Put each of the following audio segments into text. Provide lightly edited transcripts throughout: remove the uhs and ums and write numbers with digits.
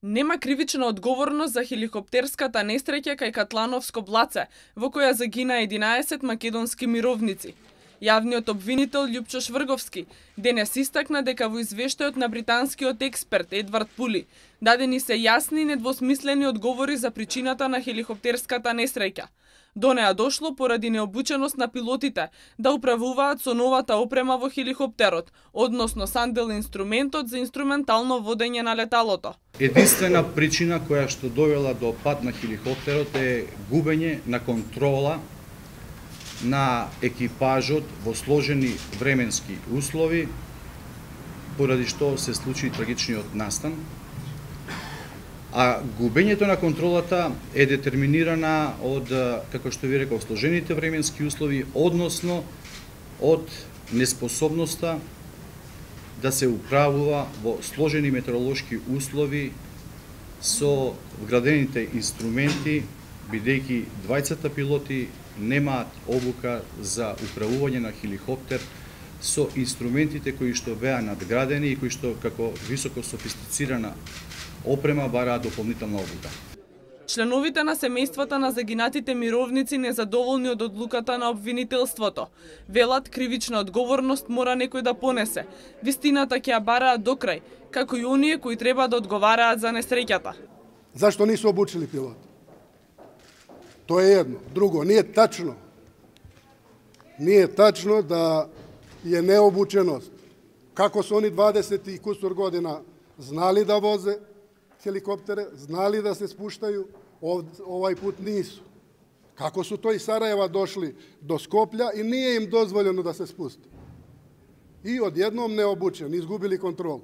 Нема кривична одговорност за хеликоптерската несреќа кај Катлановско блаце, во која загина 11 македонски мировници. Јавниот обвинител Љупчо Шврговски денес истакна дека во извештајот на британскиот експерт Едвард Пули дадени се јасни и недвосмислени одговори за причината на хеликоптерската несреќа. До неа дошло поради необученост на пилотите да управуваат со новата опрема во хеликоптерот, односно сандел инструментот за инструментално водење на леталото. Единствена причина која што довела до пад на хеликоптерот е губење на контрола на екипажот во сложени временски услови, поради што се случи трагичниот настан. А губењето на контролата е детерминирана од, како што ви реков, сложените временски услови, односно од неспособноста да се управува во сложени метеоролошки услови со вградените инструменти, бидејќи двајцата пилоти немаат обука за управување на хеликоптер со инструментите кои што беа надградени и кои што како високо софистицирана опрема бараат дополнителна обука. Членовите на семејствата на загинатите мировници незадоволни од одлуката на обвинителството. Велат кривична одговорност мора некој да понесе. Вистината ќе ја бараат до крај, како и оние кои треба да одговараат за несреќата. Зашто нису обучили пилот? Тоа е едно. Друго, не е тачно. Не е тачно да е необученост. Како се они 20 и кусур година знали да возе хеликоптере, знали да се спуштају, овај пут нису. Како су тој Сараева дошли до Скопља и nije им дозволено да се спусти. И одjednom необучен, изгубили контролу.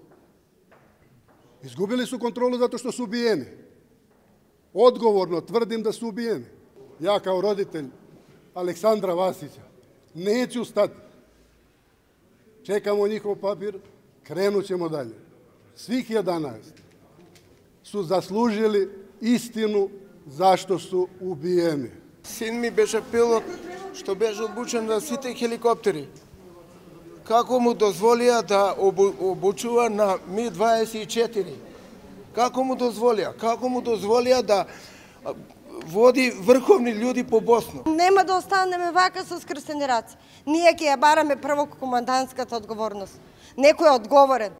Изгубили су контролу затоа што су убиени. Одговорно тврдим да су убиени. Ја као родител Александра Васиќа неću stati. Čekamo njihov papir, krenut ćemo dalje. Svih 11 su zaslužili istinu zašto su ubijeni. Sin mi беше пилот, што беше обучен на сите хеликоптери. Како му дозволија да обучува на Ми-24? Како му дозволија? Како му дозволија да води врховни људи по Босна? Нема да останеме вака со скрстени раце. Ние ќе ја бараме прво командантската одговорност. Некој е одговорен.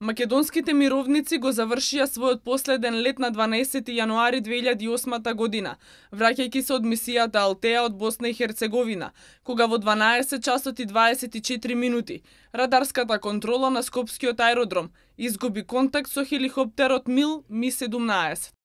Македонските мировници го завршија својот последен лет на 12 јануари 2008 година, враќајќи се од мисијата Алтеа од Босна и Херцеговина, кога во 12 часот и 24 минути радарската контрола на Скопскиот аеродром изгуби контакт со хеликоптерот Ми-17.